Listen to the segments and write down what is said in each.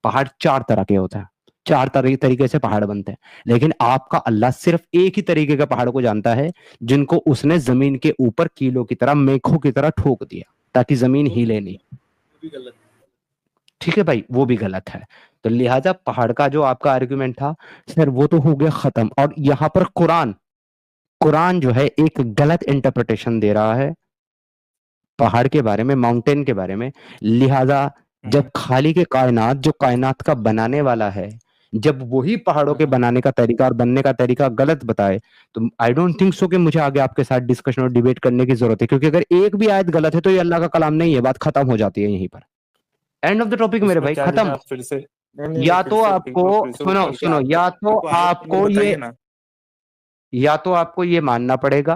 पहाड़ 4 तरह के होते हैं, 4 तरीके से पहाड़ बनते हैं, लेकिन आपका अल्लाह सिर्फ एक ही तरीके के पहाड़ को जानता है, जिनको उसने जमीन के ऊपर कीलों की तरह, मेखों की तरह ठोक दिया ताकि जमीन हिले नहीं। ठीक है भाई, वो भी गलत है। तो लिहाजा पहाड़ का जो आपका आर्गुमेंट था सर, वो तो हो गया खत्म। और यहाँ पर कुरान कुरान जो है एक गलत इंटरप्रिटेशन दे रहा है पहाड़ के बारे में, माउंटेन के बारे में। लिहाजा जब खाली के कायनात, जो कायनात का बनाने वाला है, जब वही पहाड़ों के बनाने का तरीका और बनने का तरीका गलत बताए, तो आई डोंट थिंक सो कि मुझे आगे आपके साथ डिस्कशन और डिबेट करने की जरूरत है, क्योंकि अगर एक भी आयत गलत है तो ये अल्लाह का कलाम नहीं है, बात खत्म हो जाती है यहीं पर। एंड ऑफ द टॉपिक मेरे भाई, खत्म। फिर से या तो आपको सुनो सुनो, या तो आपको ये, या तो आपको ये मानना पड़ेगा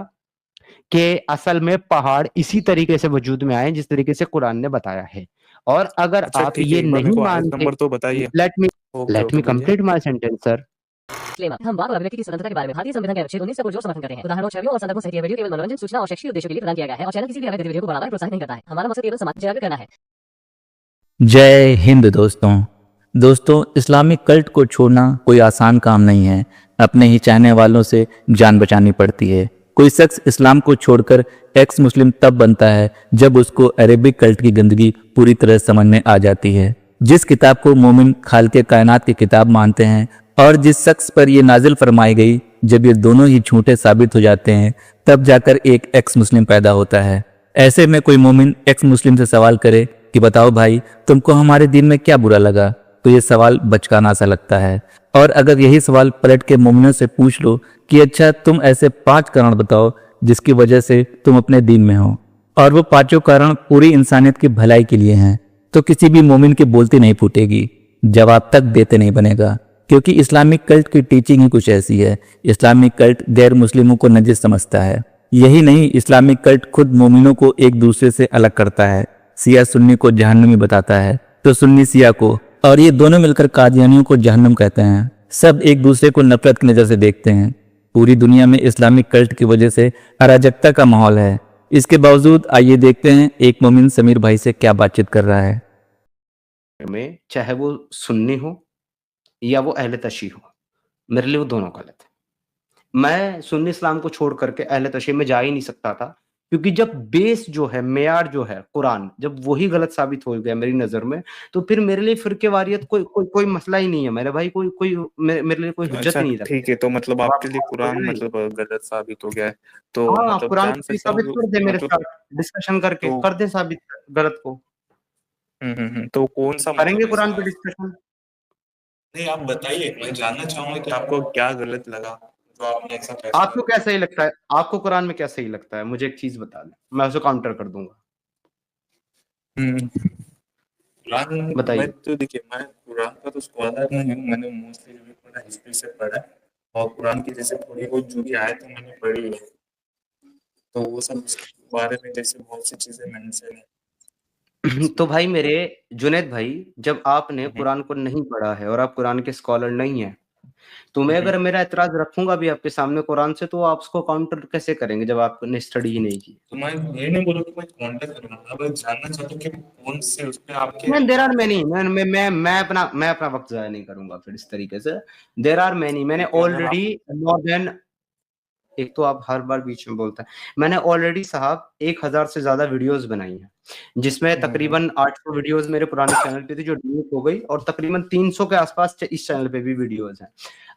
कि असल में पहाड़ इसी तरीके से वजूद में आए जिस तरीके से कुरान ने बताया है। और अगर आप ये नहीं मानते, तो बताइए। Let me complete my sentence sir. हम वाक और अभिव्यक्ति की स्वतंत्रता के बारे में भारतीय संविधान के अनुच्छेद 19 का जोर समर्थन करते हैं। उदाहरणों, छवियों और संदर्भों सहित यह वीडियो केवल मनोरंजन, सूचना और शैक्षिक उद्देश्यों के लिए प्रदान किया गया है और चैनल किसी भी अवैध गतिविधियों को बढ़ावा या प्रोत्साहित नहीं करता है। हमारा मकसद केवल समाज जागरूक करना है। जय हिंद दोस्तों, इस्लामिक कल्ट को छोड़ना कोई आसान काम नहीं है। अपने ही चाहने वालों से जान बचानी पड़ती है। कोई शख्स इस्लाम को छोड़कर एक्स मुस्लिम तब बनता है जब उसको अरेबिक कल्ट की गंदगी पूरी तरह समझ में आ जाती है। जिस किताब को मोमिन खालिक़े कायनात की किताब मानते हैं और जिस शख्स पर ये नाजिल फरमाई गई, जब ये दोनों ही झूठे साबित हो जाते हैं, तब जाकर एक एक्स मुस्लिम पैदा होता है। ऐसे में कोई मोमिन एक्स मुस्लिम से सवाल करे कि बताओ भाई, तुमको हमारे दीन में क्या बुरा लगा, तो ये सवाल बचकाना सा लगता है। और अगर यही सवाल पलट के मोमिनों से पूछ लो कि अच्छा तुम ऐसे 5 कारण बताओ जिसकी वजह से तुम अपने दीन में हो, और वो 5 कारण पूरी इंसानियत की भलाई के लिए हैं, तो किसी भी मोमिन की बोलती नहीं फूटेगी, जवाब तक देते नहीं बनेगा। क्योंकि इस्लामिक कल्ट की टीचिंग ही कुछ ऐसी है। इस्लामिक कल्ट गैर मुस्लिमों को नजिस समझता है। यही नहीं, इस्लामिक कल्ट खुद मोमिनों को एक दूसरे से अलग करता है। सिया सुन्नी को जहन्नमी बताता है तो सुन्नी सिया को, और ये दोनों मिलकर कादियानियों को जहन्नम कहते हैं। सब एक दूसरे को नफरत की नजर से देखते हैं। पूरी दुनिया में इस्लामिक कल्ट की वजह से अराजकता का माहौल है। इसके बावजूद आइए देखते हैं एक मोमिन समीर भाई से क्या बातचीत कर रहा है। में चाहे वो सुन्नी हो या वो अहले तशी हो, मेरे लिए वो दोनों गलत है। मैं सुन्नी इस्लाम को छोड़ करके अहले तशी में जा ही नहीं सकता था, क्योंकि जब बेस जो है, मेयार जो है कुरान, जब वही गलत साबित हो गया मेरी नजर में, तो फिर मेरे लिए फिरकेवारियत कोई मसला ही नहीं है मेरे भाई। मेरे लिए कोई हुज्जत ही नहीं रखता। ठीक है, तो मतलब आपके लिए कुरान मतलब गलत साबित हो गया है, तो हाँ, मतलब कुरान को साबित कर दे मेरे साथ, डिस्कशन करके कर दे साबित गलत को। तो कौन सा करेंगे कुरान पे डिस्कशन? नहीं, आप बताइए, मैं जानना चाहूंगा कि आपको क्या गलत लगा तो आपने ऐसा फैसला। आपको क्या सही लगता है? आपको कुरान में क्या सही लगता है? मुझे एक चीज बता दें, मैं उसे काउंटर कर दूंगा। कुरान बताइए। मैं तो देखिए, मैं कुरान का तो स्कॉलर नहीं हूँ, मैंने मोस्टली जो भी पढ़ा हिस्ट्री से पढ़ा है, और कुरान की जैसे थोड़ी बहुत जो भी आयत मैंने पढ़ी है, तो वो सब उसके बारे में जैसे बहुत सी चीजें मेंशन है। तो भाई मेरे जुनैद भाई, जब आपने कुरान को नहीं पढ़ा है और आप कुरान के स्कॉलर नहीं है, तो मैं अगर मेरा एतराज रखूंगा भी आपके सामने कुरान से, तो आप उसको काउंटर कैसे करेंगे जब आपने स्टडी ही नहीं की? तो मैं ये नहीं बोलूं कि मैं काउंटर करूंगा, मैं जानना चाहता हूं कि कौन से उस पे आपके मैं देर आर मैनी मैं अपना वक्त जाया नहीं करूंगा फिर इस तरीके से। देर आर मैनी, मैंने ऑलरेडी मोर देन, एक तो आप हर बार बीच में बोलते हैं, मैंने ऑलरेडी साहब 1000 से ज्यादा वीडियोस बनाई हैं, जिसमें तकरीबन 800 वीडियोस मेरे पुराने चैनल पे थी जो डिलीट हो गई, और तकरीबन 300 के आसपास इस चैनल पे भी वीडियोस हैं।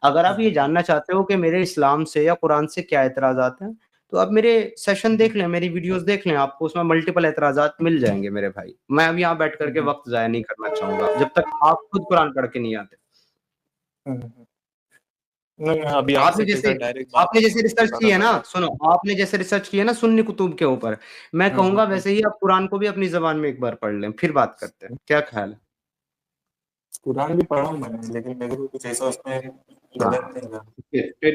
अगर आप ये जानना चाहते हो कि मेरे इस्लाम से या कुरान से क्या एतराजात हैं, तो आप मेरे सेशन देख लें, मेरी वीडियोस देख लें, आपको उसमें मल्टीपल एतराजात मिल जाएंगे मेरे भाई। मैं अब यहाँ बैठ करके वक्त जाया नहीं करना चाहूंगा जब तक आप खुद कुरान पढ़ के नहीं आते। आपने जैसे रिसर्च की है ना, सुनो, आपने जैसे रिसर्च की है ना सुन्नी कुतुब के ऊपर, मैं कहूंगा वैसे ही आप कुरान को भी अपनी जबान में एक बार पढ़ लें, फिर बात करते हैं। क्या ख्याल है? कुरान भी पढ़ा हूं मैंने, लेकिन मेरे को कुछ ऐसा उसमें गलत नहीं लगा।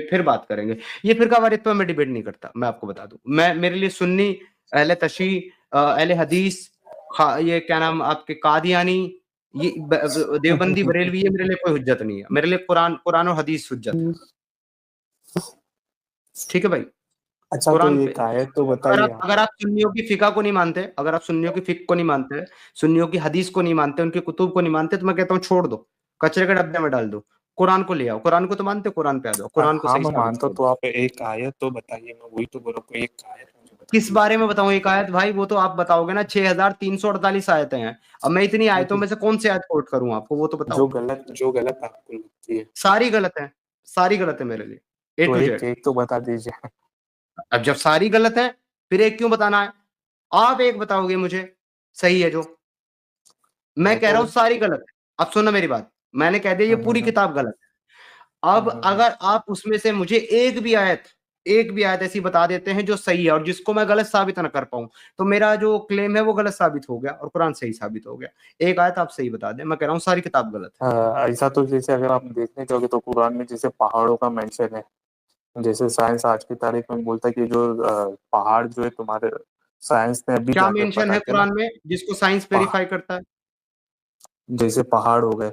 फिर बात करेंगे। ये फिरकावारियत पे मैं डिबेट नहीं करता, मैं आपको बता दूं। मैं, मेरे लिए सुन्नी, अहले तशी, अहले हदीस, ये क्या नाम आपके कादियानी, ये देवबंदी, बरेलवी, ये मेरे लिए कोई हुज्जत नहीं है। मेरे लिए कुरान और हदीस हुज्जत है। ठीक है भाई। अच्छा, तो कुरान ये पे। आयत तो बताइए आप। अगर आप सुन्नियों की फिका को नहीं मानते, अगर आप सुन्नियों की फिक को नहीं मानते, सुन्नियों की हदीस को नहीं मानते, उनकी कुतुब को नहीं मानते, तो मैं कहता हूँ छोड़ दो, कचरे के डब्बे में डाल दो, कुरान को ले आओ। कुरान को तो मानते हो, कुरान पे आ जाओ, कुरान को हाँ, सही मैं साबित मानता करो। हूँ, तो आप एक आयत तो बताइए, मैं वही तो बोल रहा हूँ, कोई एक आयत मुझे बता किस दीजिए। बारे में बताऊं एक आयत भाई? वो तो आप बताओगे ना, 6348 आयतें हैं। अब मैं इतनी आयतों में से कौन सी आयत कोट करूं आपको, वो तो बताओ। जो गलत आपको लगती है, सारी गलत है, सारी गलत है मेरे लिए, ए तो टू एक जेड। एक तो बता दीजिए। अब जब सारी गलत है, फिर एक क्यों बताना है? आप एक बताओगे मुझे सही है जो, मैं मैं कह तो रहा हूं सारी गलत है। अब सुनो मेरी बात, मैंने कह दिया ये पूरी हम्म, किताब गलत है। अब हम्म। अगर आप उसमें से मुझे एक भी आयत ऐसी बता देते हैं जो सही है और जिसको मैं गलत साबित ना कर पाऊं, तो मेरा जो क्लेम है वो गलत साबित हो गया और कुरान सही साबित हो गया। एक आयत आप सही बता दें, मैं कह रहा हूं सारी किताब गलत है। ऐसा तो जैसे अगर आप देखने जाओगे तो कुरान में जैसे पहाड़ों का मेंशन है, जैसे साइंस आज की तारीख में बोलता है कि जो पहाड़ जो है तुम्हारे, साइंस ने अभी क्या जाके मेंशन पता है किया ना, कुरान में जिसको साइंस पहा- वेरीफाई करता है? जैसे पहाड़ हो गए,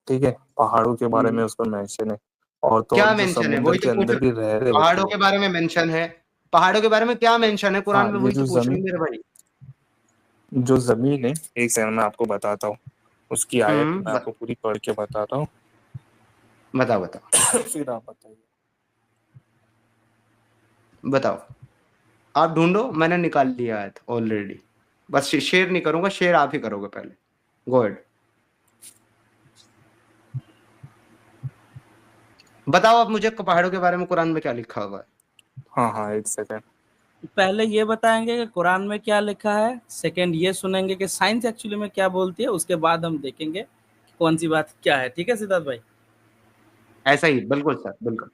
ठीक है, पहाड़ों के बारे में हम्म। उसमें मेंशन है। और क्या जो मेंशन है, समुद्र वही के तो पूछ। अंदर की लहरें होती पहाड़ों है। के बारे में मेंशन है? पहाड़ों के बारे में क्या मेंशन है कुरान हाँ, में, ये वही तो जो पूछ रहे जमीन हैं मेरे भाई। जो जमीन है, एक सेकंड में आपको बताता हूँ, उसकी आयत मैं ब- आपको पूरी पढ़ के बताता हूँ। बताओ बताओ। फिर आप बताइए। बताओ, आप ढूंढो, मैंने निकाल लिया है ऑलरेडी। बस शेयर नहीं करूंगा, शेयर आप ही करोगे पहले। गो अहेड, बताओ आप मुझे पहाड़ों के बारे में कुरान में क्या लिखा हुआ है। हाँ हाँ, एक सेकंड। पहले ये बताएंगे कि कुरान में क्या लिखा है, सेकंड ये सुनेंगे कि साइंस एक्चुअली में क्या बोलती है, उसके बाद हम देखेंगे कि कौन सी बात क्या है। ठीक है सिद्धार्थ भाई? ऐसा ही, बिल्कुल सर, बिल्कुल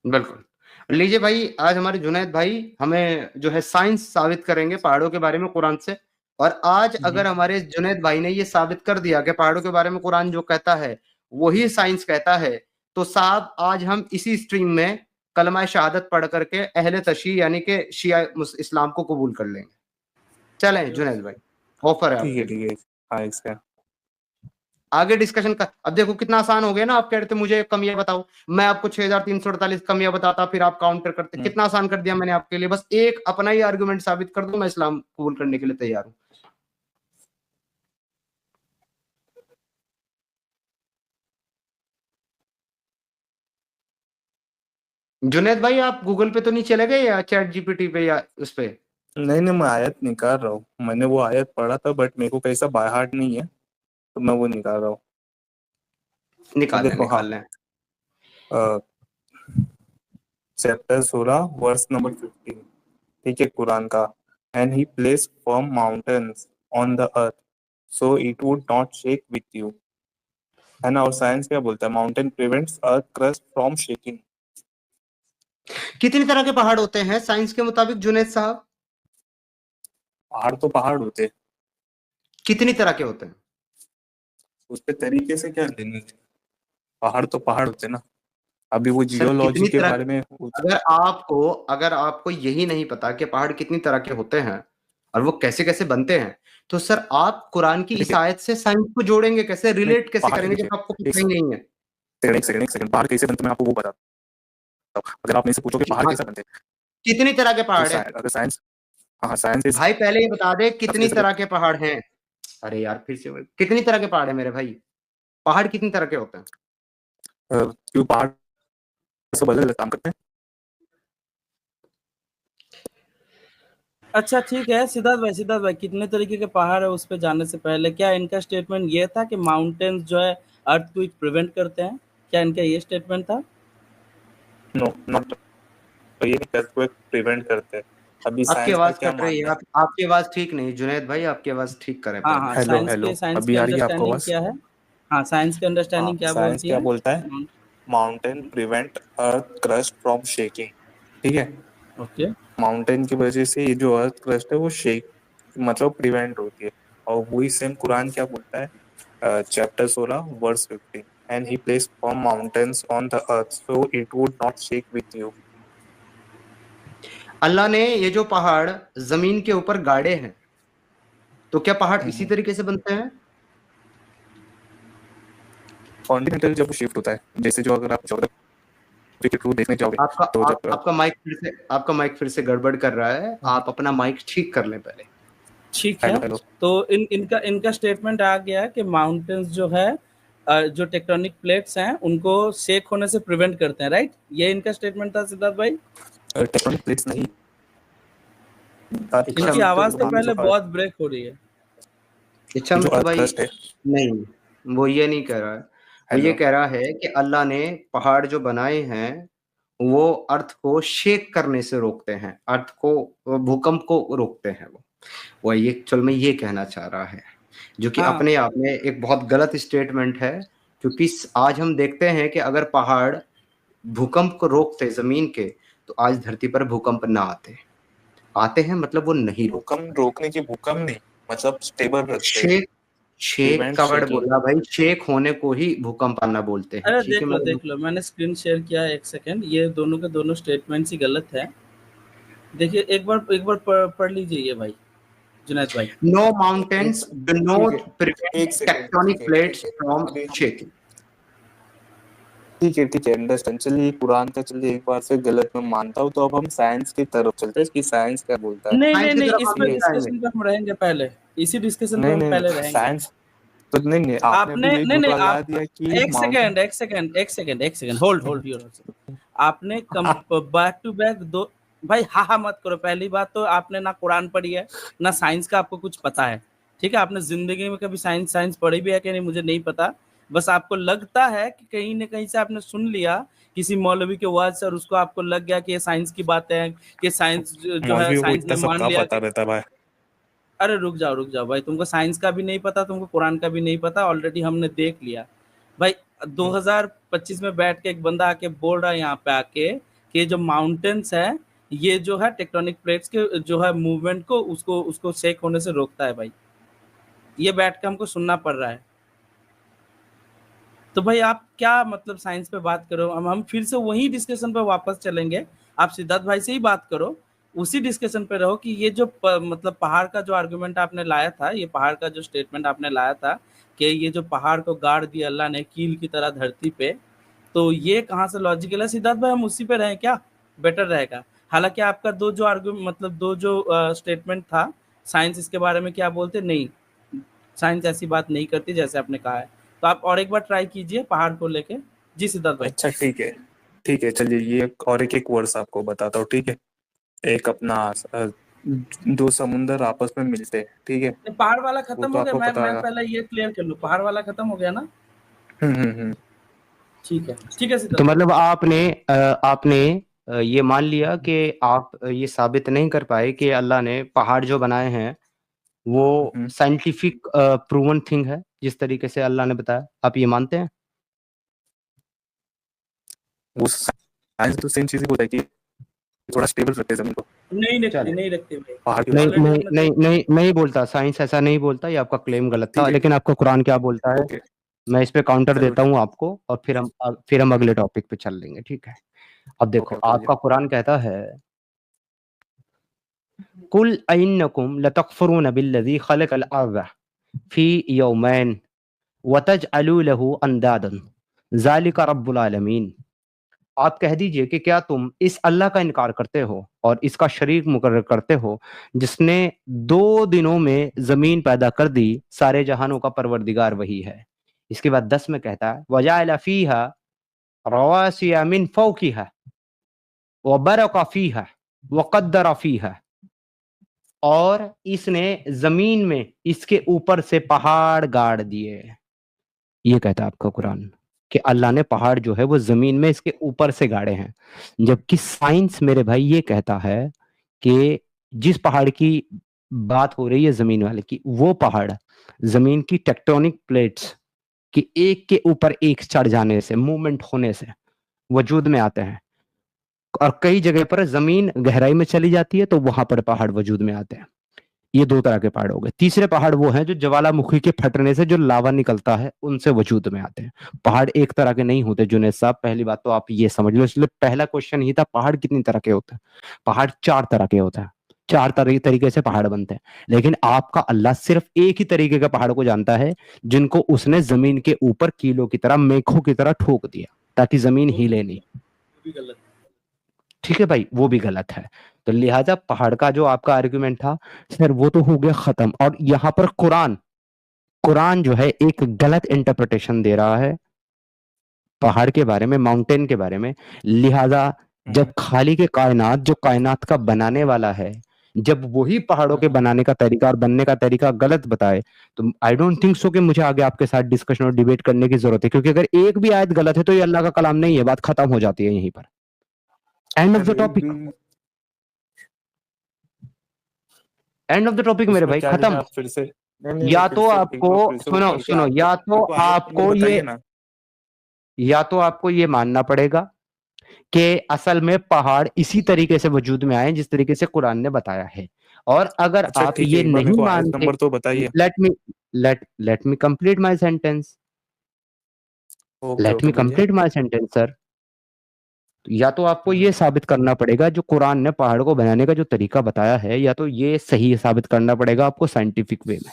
बिल्कुल। लीजिए भाई, आज हमारे जुनैद भाई हमें जो है साइंस साबित करेंगे पहाड़ों के बारे में कुरान से। और आज अगर हमारे जुनैद भाई ने ये साबित कर दिया कि पहाड़ों के बारे में कुरान जो कहता है वही साइंस कहता है, तो साहब आज हम इसी स्ट्रीम में कलमा शहादत पढ़ करके अहले तशी यानी कि शिया इस्लाम को कबूल कर लेंगे। चलें जुनैद भाई, ऑफर है आपके लिए। ठीक है, हाँ, एक सेकंड। आगे डिस्कशन का, अब देखो कितना आसान हो गया ना। आप कह रहे थे मुझे कमियां बताओ, मैं आपको 6348 कमियां बताता, फिर आप काउंटर करते। कितना आसान कर दिया मैंने आपके लिए। बस एक अपना ही आर्गुमेंट साबित कर दो, मैं इस्लाम कबूल करने के लिए तैयार हूं। जुनेद भाई, आप गूगल पे तो नहीं चले गए या चैट जीपीटी पे या उस पे? नहीं नहीं, मैं आयत निकाल रहा हूँ, मैंने वो आयत पढ़ा था, बट मेरे को कैसा बाय हार्ट नहीं है, तो मैं वो निकाल रहा हूँ। तो निकाल लें देखो, हाँ, निकाल लें। चैप्टर 16 वर्स नंबर 15, ठीक है, कुरान का। And he place firm mountains on the earth so it would not shake with you, है ना। और साइंस क्या बोलता है, mountain prevents earth crust from shaking. कितनी तरह के पहाड़ होते हैं साइंस के मुताबिक जुनेद साहब? पहाड़ तो पहाड़ होते हैं, कितनी तरह के होते हैं? उसके तरीके से क्या लेने, पहाड़ तो पहाड़ होते हैं ना। अभी वो सर जियोलॉजी कितनी के तरह, बारे में अगर आपको यही नहीं पता कि पहाड़ कितनी तरह के होते हैं और वो कैसे कैसे बनते हैं, तो सर आप कुरान की इस देखिए, आयत से साइंस को जोड़ेंगे कैसे, नहीं, रिलेट कैसे पहाड़ करेंगे देखिए, जब आपको एक पता ही नहीं है? सेकंड, पहाड़ कैसे बनते हैं मैं आपको वो बताता हूँ। अगर आप मेरे से पूछोगे पहाड़ हाँ, कैसे बनते हैं, कितनी तरह के तो पहाड़ हैं? अगर साइंस, हाँ, साइंस इस भाई पहले ये बता दे सबसे कितनी जैसे तरह के पहाड़ हैं। अरे यार फिर से कितनी तरह के पहाड़ हैं मेरे भाई? पहाड़ कितनी तरह के होते हैं? क्यों पहाड़ सब अलग अलग काम करते हैं। अच्छा ठीक है सिद्धार्थ भाई कितने तरीके के पहाड़ है उस पर जाने से पहले क्या इनका स्टेटमेंट ये था कि माउंटेन्स जो है अर्थक्वेक प्रिवेंट करते हैं? क्या इनका ये स्टेटमेंट था? नो, नॉट, तो ये earthquake प्रिवेंट करते हैं। अभी आपकी साइंस का आवाज क्या कट रही है, मानना है। आपकी आवाज ठीक नहीं जुनैद भाई, आपकी आवाज ठीक करें हाँ पहले। हाँ, हेलो साइंस हेलो, के साइंस अभी की आ रही है आपको अंडरस्टैंडिंग आवाज। क्या है? हाँ, साइंस की हाँ, अंडरस्टैंडिंग क्या साइंस बोलती क्या है? बोलता है, mountain prevent earth crust from shaking, ठीक है। ओके। माउंटेन की वजह से ये जो अर्थ क्रस्ट है वो शेक, मतलब प्रिवेंट होती है। और वही सेम कुरान क्या बोलता है, chapter 16 verse 15, and he place form mountains on the earth so it would not shake with you. Allah ने ये जो पहाड़ जमीन के ऊपर गाड़े हैं, तो क्या पहाड़ इसी तरीके से बनते हैं? कॉन्टिनेंटल जब शिफ्ट होता है, जैसे जो अगर आप क्रिकेट को देखने जाओगे आपका तो आप, आपका माइक फिर से गड़बड़ कर रहा है। आप अपना माइक ठीक कर लें पहले। ठीक है। हेलो तो इनका स्टेटमेंट आ गया कि माउंटेन्स जो है जो टेक्टोनिक प्लेट्स हैं उनको शेक होने से प्रिवेंट करते हैं, राइट? ये इनका स्टेटमेंट था सिद्धार्थ भाई। टेक्टोनिक प्लेट्स नहीं, इनकी आवाज तो पहले बहुत ब्रेक हो रही है। अच्छा जो मतलब भाई अर्थ है, नहीं, वो ये नहीं कह रहा है। वो ये हेलो कह रहा है कि अल्लाह ने पहाड़ जो बनाए हैं वो अर्थ को शेक करने से रोकते हैं, अर्थ को भूकंप को रोकते हैं। वो ये एक्चुअल में ये कहना चाह रहा है, जो कि हाँ। अपने आप में एक बहुत गलत स्टेटमेंट है। क्योंकि आज हम देखते हैं कि अगर पहाड़ भूकंप को रोकते जमीन के, तो आज धरती पर भूकंप ना आते हैं, मतलब वो नहीं रोकते। भूकंप रोकने की, भूकंप नहीं मतलब स्टेबल रखते हैं। शेक Prevent का वर्ड shaking। बोला भाई, शेक होने को ही भूकंप आना बोलते हैं। अरे ठीक है, देख लो मैंने स्क्रीन शेयर किया है, एक सेकंड। ये दोनों के दोनों स्टेटमेंट्स ही गलत है। देखिए एक बार पढ़ लीजिए ये भाई, जुनैद भाई। No mountains do not prevent एक second, tectonic plates from shaking. ठीक है अंडरस्टैंड। चलिए कुरान का, चलिए एक बार से गलत मैं मानता हूँ, तो अब हम साइंस की तरफ चलते हैं कि साइंस क्या बोलता है। नहीं की तरफ इस हम पे नहीं जाएंगे। डिस्कशन पे हम रहेंगे पहले, इसी डिस्कशन पे नहीं हम नहीं पहले नहीं, रहेंगे। साइंस तो नहीं आपने अभी यही बतला दिया कि एक सेकंड होल्ड योर। आपने बैक टू बैक दो भाई, हा मत करो। पहली बात तो आपने ना कुरान पढ़ी है ना साइंस का आपको कुछ पता है, ठीक है? आपने जिंदगी में कभी साइंस पढ़ी भी है कि नहीं मुझे नहीं पता। बस आपको लगता है कि कहीं ना कहीं से आपने सुन लिया किसी मौलवी के वर्ड से, और उसको आपको लग गया कि ये साइंस की बात है, कि साइंस जो है मौलवियों को साइंस इतना ने सब मान का लिया पता रहता है भाई। अरे रुक जाओ भाई, तुमको साइंस का भी नहीं पता, तुमको कुरान का भी नहीं पता, ऑलरेडी हमने देख लिया भाई। 2025 में बैठ के एक बंदा आके बोल रहा है यहाँ पे आके कि जो माउंटेन्स है ये जो है टेक्टोनिक प्लेट्स के जो है मूवमेंट को उसको शेक होने से रोकता है भाई। ये बैठ के हमको सुनना पड़ रहा है। तो भाई आप क्या मतलब साइंस पे बात करो, हम फिर से वही डिस्कशन पे वापस चलेंगे। आप सिद्धार्थ भाई से ही बात करो, उसी डिस्कशन पे रहो कि ये जो मतलब पहाड़ का जो आर्गुमेंट आपने लाया था, ये पहाड़ का जो स्टेटमेंट आपने लाया था कि ये जो पहाड़ को गाड़ दिया अल्लाह ने कील की तरह धरती पे, तो ये कहाँ से लॉजिकल है सिद्धार्थ भाई? हम उसी पे रहें क्या? बेटर रहेगा। हालांकि आपका दो जो आर्गुमेंट मतलब दो जो स्टेटमेंट था, साइंस इसके बारे में क्या बोलते, नहीं साइंस ऐसी बात नहीं करती जैसे आपने कहा है। तो आप और एक बार ट्राई कीजिए पहाड़ को लेके। जी सिद्धार्थ भाई। अच्छा ठीक है चलिए ये और एक वर्स आपको बताता हूँ, ठीक है? एक अपना दो समुंदर आपस में मिलते हैं, ठीक है? पहाड़ वाला वो खत्म तो हो गया। आपको मैं पता है। पहले ये क्लियर कर लूं, पहाड़ वाला खत्म हो गया ना? ठीक है सिद्धार्थ। तो मतलब आपने ये मान लिया कि आप ये साबित नहीं कर पाए कि अल्लाह ने पहाड़ जो बनाए हैं वो साइंटिफिक प्रूवन थिंग है, जिस तरीके से अल्लाह ने बताया, आप ये मानते हैं? वो साइंस तो सेम चीज ही बोलता है कि थोड़ा स्टेबल रखते हैं जमीन को। नहीं चलिए। रखते भाई। पहाड़ के नहीं ऊपर। नहीं नहीं नहीं नहीं बोलता, साइंस ऐसा नहीं बोलता, ये आपका क्लेम गलत था। ठीक है। लेकिन आपका कुरान क्या बोलता है, ओके मैं इस पे काउंटर चलो देता हूँ आपको, और फिर हम अगले टॉपिक पे चल लेंगे, ठीक है? अब देखो, ओके आपका कुरान कहता है कुल अइन्नकुम लतकफुरून बिल्लज़ी खलक़ल अर्ज़ फी यौमैन व तजअलू लहू अंदादन ज़ालिका रब्बुल आलमीन। आप कह दीजिए कि क्या तुम इस अल्लाह का इनकार करते हो और इसका शरीक मुकर्रर करते हो जिसने 2 दिनों में ज़मीन पैदा कर दी, सारे जहानों का परवरदिगार वही है। इसके बाद 10 में कहता है वजअल फ़ीहा रवासिया मिन फ़ौक़िहा व बरक़ फ़ीहा व क़द्दर फ़ीहा, और इसने ज़मीन में इसके ऊपर से पहाड़ गाड़ दिए। ये कहता है आपका कुरान कि अल्लाह ने पहाड़ जो है वो ज़मीन में इसके ऊपर से गाड़े हैं। जबकि साइंस मेरे भाई ये कहता है कि जिस पहाड़ की बात हो रही है ज़मीन वाले की, वो पहाड़ ज़मीन की टेक्टोनिक प्लेट्स कि एक के ऊपर एक चढ़ जाने से, मूवमेंट होने से वजूद में आते हैं। और कई जगह पर ज़मीन गहराई में चली जाती है तो वहाँ पर पहाड़ वजूद में आते हैं। ये 2 तरह के पहाड़ हो गए। तीसरे पहाड़ वो हैं जो ज्वालामुखी के फटने से जो लावा निकलता है उनसे वजूद में आते हैं। पहाड़ एक तरह के नहीं होते जुनैद साहब, पहली बात तो आप ये समझ लो। इसलिए पहला क्वेश्चन ही था पहाड़ कितनी तरह के होते हैं? पहाड़ 4 तरह के होते हैं। 4 तरीके से पहाड़ बनते हैं। लेकिन आपका अल्लाह सिर्फ एक ही तरीके के पहाड़ को जानता है, जिनको उसने ज़मीन के ऊपर कीलों की तरह, मेखों की तरह ठोक दिया ताकि ज़मीन हिले नहीं। भी गलत। ठीक है भाई, वो भी गलत है। तो लिहाजा पहाड़ का जो आपका आर्गुमेंट था सर, वो तो हो गया खत्म। और यहाँ पर कुरान कुरान जो है एक गलत इंटरप्रिटेशन दे रहा है पहाड़ के बारे में, माउंटेन के बारे में। लिहाजा जब खाली के कायनात, जो कायनात का बनाने वाला है, जब वही पहाड़ों के बनाने का तरीका और बनने का तरीका गलत बताए, तो आई डोंट थिंक सो कि मुझे आगे आपके साथ डिस्कशन और डिबेट करने की जरूरत है। क्योंकि अगर एक भी आयत गलत है तो ये अल्लाह का कलाम नहीं है, बात खत्म हो जाती है यहीं पर। End of the topic, end of the topic मेरे भाई, खत्म। आप फिर से नहीं, या फिर तो से एक आपको बार फिर से सुनो करके सुनो, या तो देखो, आयत आपको नंबर ये, बताइए ना। या तो आपको ये मानना पड़ेगा कि असल में पहाड़ इसी तरीके से वजूद में आए जिस तरीके से कुरान ने बताया है। और अगर अच्छा आप ठीक है, ये एक बार मेरे नहीं को आयत मानते, नंबर तो बताइए। Let me complete my sentence, okay let okay, me बोलिए। Complete my sentence sir. या तो आपको ये साबित करना पड़ेगा जो कुरान ने पहाड़ को बनाने का जो तरीका बताया है, या तो ये सही साबित करना पड़ेगा आपको साइंटिफिक वे में।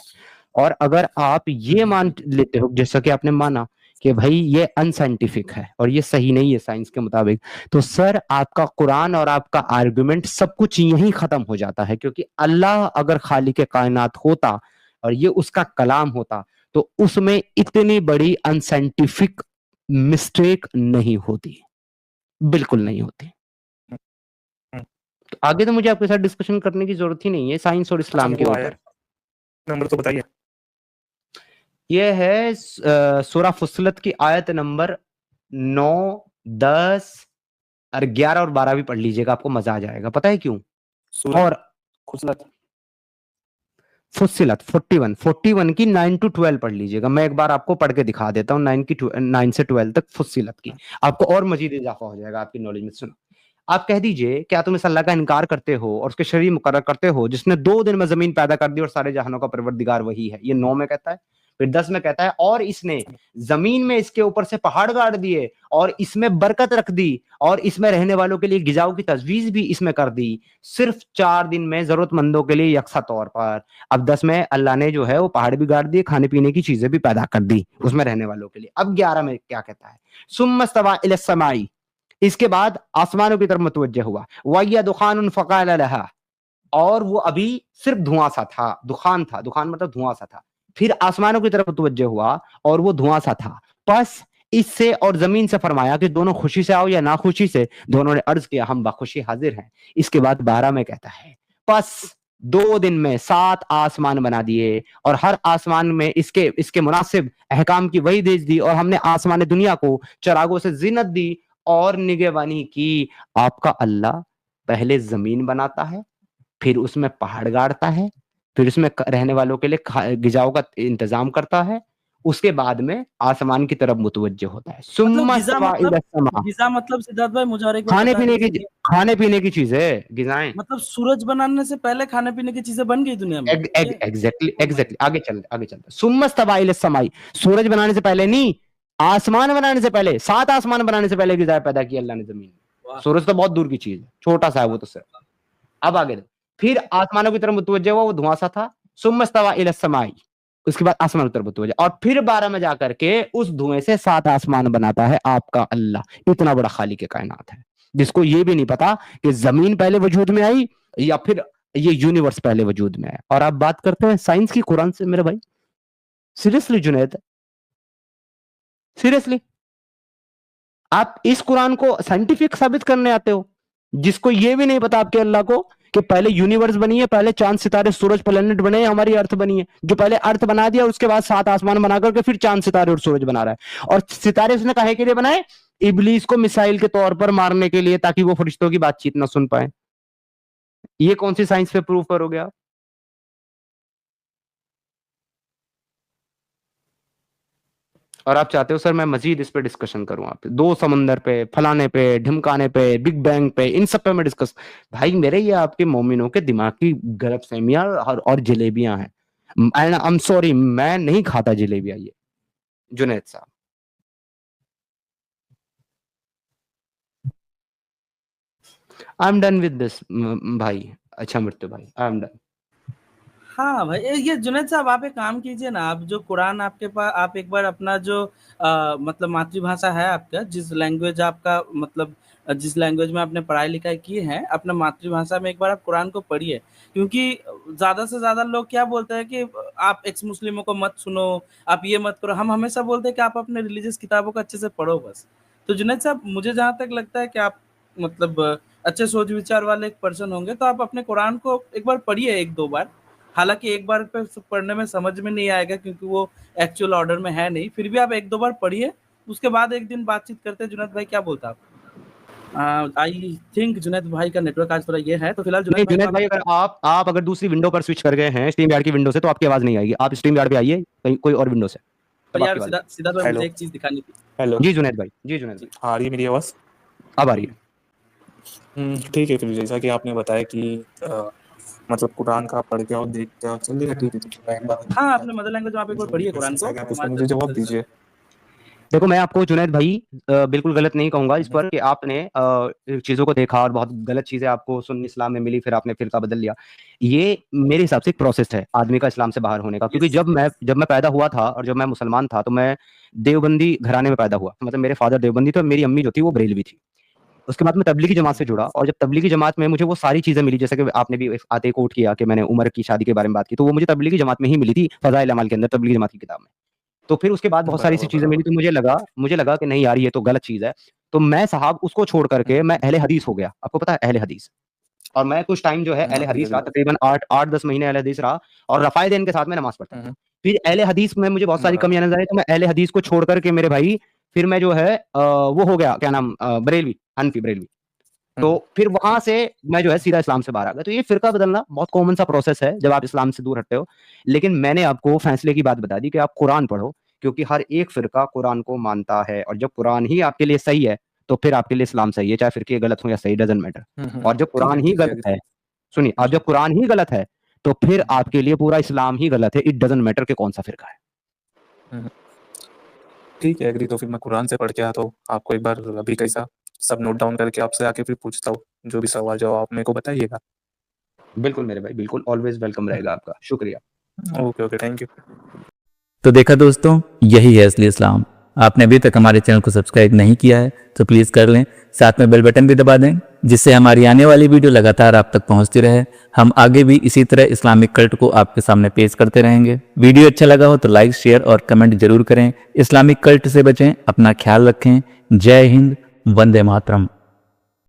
और अगर आप ये मान लेते हो जैसा कि आपने माना कि भाई ये अनसाइंटिफिक है और ये सही नहीं है साइंस के मुताबिक, तो सर आपका कुरान और आपका आर्गुमेंट सब कुछ यहीं खत्म हो जाता है। क्योंकि अल्लाह अगर खालिक कायनात होता और ये उसका कलाम होता, तो उसमें इतनी बड़ी अनसाइंटिफिक मिस्टेक नहीं होती, बिल्कुल नहीं होती। तो आगे तो मुझे आपके साथ डिस्कशन करने की जरूरत ही नहीं है साइंस और अच्छा इस्लाम के वो ऊपर। आयत नंबर तो बताइए। ये है सूरह फुस्सिलत की आयत नंबर 9, 10 और 11 और 12 भी पढ़ लीजिएगा, आपको मजा आ जाएगा। पता है क्यों? सूरह और फुस्सिलत फुस्सिलत 41 की 9 to 12 पढ़ लीजिएगा। मैं एक बार आपको पढ़ के दिखा देता हूँ 9 से 12 तक फुस्सिलत की, आपको और मजीद इजाफा हो जाएगा आपकी नॉलेज में। सुनो, आप कह दीजिए क्या तुम इस अल्लाह का इनकार करते हो और उसके शरीर मुकर्रर करते हो जिसने 2 दिन में जमीन पैदा कर दी और सारे जहानों का परवरदिगार वही है। ये 9 में कहता है। फिर 10 में कहता है और इसने जमीन में इसके ऊपर से पहाड़ गाड़ दिए और इसमें बरकत रख दी और इसमें रहने वालों के लिए गिजाओं की तजवीज भी इसमें कर दी, सिर्फ 4 दिन में जरूरतमंदों के लिए यकसा तौर पर। अब 10 में अल्लाह ने जो है वो पहाड़ भी गाड़ दिए, खाने पीने की चीजें भी पैदा कर दी उसमें रहने वालों के लिए। अब 11 में क्या कहता है? सुम्मस्तवा इलस समाई, इसके बाद आसमानों की तरफ मुतवज्जह हुआ। वैया दुखान फ़क़ाल लहा, और वो अभी सिर्फ धुआं सा था, दुखान था, दुखान मतलब धुआं सा था। फिर आसमानों की तरफ मुतवज्जह हुआ और वो धुआं सा था। बस इससे और जमीन से फरमाया कि दोनों खुशी से आओ या नाखुशी से। दोनों ने अर्ज किया हम बखुशी हाजिर हैं। इसके बाद 12 में कहता है बस 2 दिन में 7 आसमान बना दिए और हर आसमान में इसके इसके मुनासिब अहकाम की वही भेज दी, और हमने आसमान दुनिया को चरागों से जिन्नत दी और निगहबानी की। आपका अल्लाह पहले जमीन बनाता है, फिर उसमें पहाड़ गाड़ता है, फिर उसमें रहने वालों के लिए गिजाओं का इंतजाम करता है, उसके बाद में आसमान की तरफ मुतवज्जह होता है। मतलब सुम्मा गिजा सवा इला समा, गिजा मतलब सिद्धार्थ भाई मुझे और एक बार खाने बता पीने की दीजिए। खाने पीने की चीजें गिजाएं। मतलब सूरज बनाने से पहले खाने पीने की चीजें बन गई दुनिया में। एग्जैक्टली आगे चलते सुम्मा सवा इला समाई, सूरज बनाने से पहले नहीं, आसमान बनाने से पहले, 7 आसमान बनाने से पहले गिजा पैदा किया अल्लाह ने जमीन में। वाह। सूरज तो बहुत दूर की चीज है, छोटा सा है वो तो सिर्फ। अब आगे देखो, फिर आसमानों की तरफ मुतवज्जह हुआ, वो धुआं सा था। सुम्मस्तवा इला समाई, उसके बाद आसमान की तरफ मुतवज्जह, और फिर 12 में जाकर के उस धुएं से 7 आसमान बनाता है आपका अल्लाह। इतना बड़ा खालिक कायनात है जिसको ये भी नहीं पता कि जमीन पहले वजूद में आई या फिर ये यूनिवर्स पहले वजूद में आया। और आप बात करते हैं साइंस की कुरान से मेरे भाई। सीरियसली जुनैद, सीरियसली आप इस कुरान को साइंटिफिक साबित करने आते हो जिसको ये भी नहीं पता आपके अल्लाह को कि पहले यूनिवर्स बनी है, पहले चांद सितारे सूरज प्लेनेट बने, हमारी अर्थ बनी है। जो पहले अर्थ बना दिया उसके बाद 7 आसमान बना करके फिर चांद सितारे और सूरज बना रहा है। और सितारे उसने काहे के लिए बनाए? इब्लीस को मिसाइल के तौर पर मारने के लिए, ताकि वो फरिश्तों की बातचीत ना सुन पाए। ये कौन सी साइंस पे प्रूव करोगे आप? और आप चाहते हो सर मैं मजीद इस पे डिस्कशन करूं, आप 2 समंदर पे, फलाने पे, ढिमकाने पे, बिग बैंग पे, इन सब पे मैं डिस्कस। भाई मेरे ये आपके मोमिनों के दिमाग की गलतफहमियां और जलेबियां हैं। एंड आई एम सॉरी, मैं नहीं खाता जलेबियां ये जुनैद साहब। I am done with this भाई। अच्छा मृत्यु भाई, आई एम डन। हाँ भाई, ये जुनैद साहब आप एक काम कीजिए ना, आप जो कुरान आपके पास, आप एक बार अपना जो मतलब मातृभाषा है आपका, जिस लैंग्वेज आपका मतलब जिस लैंग्वेज में आपने पढ़ाई लिखाई की है, अपना मातृभाषा में एक बार आप कुरान को पढ़िए, क्योंकि ज़्यादा से ज़्यादा लोग क्या बोलते हैं कि आप एक्स मुस्लिमों को मत सुनो, आप ये मत करो। हम हमेशा बोलते हैं कि आप अपने रिलीजियस किताबों को अच्छे से पढ़ो बस। तो जुनैद साहब, मुझे जहाँ तक लगता है कि आप मतलब अच्छे सोच विचार वाले एक पर्सन होंगे, तो आप अपने कुरान को एक बार पढ़िए 1-2 बार। हालाँकि एक बार पे पढ़ने में समझ में नहीं आएगा, क्योंकि वो एक्चुअल ऑर्डर में है नहीं, फिर भी आप 1-2 बार पढ़िए, उसके बाद एक दिन बातचीत करते हैं। जुनैद भाई क्या बोलता आप? आई थिंक जुनैद भाई का नेटवर्क आज थोड़ा ये है, तो फिलहाल नहीं जुनैद जुनैद भाई, अगर आप अगर दूसरी विंडो पर स्विच कर गए हैं स्ट्रीम यार्ड की विंडो से, तो आपकी आवाज नहीं आएगी। आप स्ट्रीम यार्ड पे आइए कहीं कोई और विंडो से, तब यार आपकी आवाज। सीधा भाई, हेलो। मुझे एक चीज़ दिखानी थी। हेलो, जी जुनैद भाई, जी जुनैद भाई, आ रही है मेरी आवाज़? अब आ रही है। ठीक है, फिर जैसा कि आपने बताया कि मतलब कुरान का पढ़ के और देख के, चलिए ठीक है, तो मैं एक बार हाँ, अपने मदर लैंग्वेज में आप एक बार पढ़िए कुरान को। आप उसका मुझे जवाब दीजिए। देखो, मैं आपको जुनैद भाई बिल्कुल गलत नहीं कहूंगा इस पर कि आपने चीजों को देखा और बहुत गलत चीजें आपको सुन्नी इस्लाम में मिली, फिर आपने फिरका बदल लिया। ये मेरे हिसाब से एक प्रोसेस है आदमी का इस्लाम से बाहर होने का। क्योंकि जब मैं पैदा हुआ था और जब मैं मुसलमान था, तो मैं देवबंदी घराने में पैदा हुआ। मतलब मेरे फादर देवबंदी थे और मेरी अम्मी जो थी वो बरेलवी थी। उसके बाद मैं तबलीगी जमात से जुड़ा, और जब तबलीगी जमात में मुझे वो सारी चीजें मिली, जैसे कि आपने भी आते कोट किया कि मैंने उमर की शादी के बारे में बात की, तो वो मुझे तबलीगी जमात में ही मिली थी, फज़ाइल अमाल के अंदर, तबलीगी जमात की किताब में। तो फिर उसके बाद बहुत सारी सी चीजें मिली, तो मुझे लगा कि नहीं यार, ये तो गलत चीज है। तो मैं साहब उसको छोड़ करके मैं अहले हदीस हो गया। आपको पता है अहले हदीस? और मैं कुछ टाइम जो है अहले हदीस रहा, तकरीबन 8-10 महीने अहले हदीस रहा, और रफ़ाए दीन के साथ में नमाज पढ़ता था। फिर अहले हदीस में मुझे बहुत सारी कमियां नजर आई, तो मैं अहले हदीस को छोड़ करके मेरे भाई, फिर मैं जो है वो हो गया, क्या नाम, बरेलवी, हनफी बरेलवी। तो फिर वहां से मैं जो है सीधा इस्लाम से बाहर आ गया। तो ये फिरका बदलना बहुत कॉमन सा प्रोसेस है जब आप इस्लाम से दूर हटते हो। लेकिन मैंने आपको फैसले की बात बता दी कि आप कुरान पढ़ो, क्योंकि हर एक फिरका कुरान को मानता है, और जब कुरान ही आपके लिए सही है, तो फिर आपके लिए इस्लाम सही है, चाहे फिरके गलत हो या सही, डजंट मैटर। और जब कुरान ही गलत है, सुनिए, और जब कुरान ही गलत है, तो फिर आपके लिए पूरा इस्लाम ही गलत है। इट डजंट मैटर कि कौन सा फिरका है। ठीक है, एग्री। तो फिर मैं कुरान से पढ़ के आता हूँ, आपको एक बार अभी कैसा सब नोट डाउन करके आपसे आके फिर पूछता हूँ, जो भी सवाल जवाब आप मेरे को बताइएगा। बिल्कुल मेरे भाई, बिल्कुल, ऑलवेज वेलकम रहेगा आपका। शुक्रिया। Okay okay, thank you. तो देखा दोस्तों, यही है असली इस्लाम। आपने अभी तक हमारे चैनल को सब्सक्राइब नहीं किया है तो प्लीज़ कर लें, साथ में बेल बटन भी दबा दें, जिससे हमारी आने वाली वीडियो लगातार आप तक पहुंचती रहे। हम आगे भी इसी तरह इस्लामिक कल्ट को आपके सामने पेश करते रहेंगे। वीडियो अच्छा लगा हो तो लाइक, शेयर और कमेंट जरूर करें। इस्लामिक कल्ट से बचें, अपना ख्याल रखें। जय हिंद, वंदे मातरम।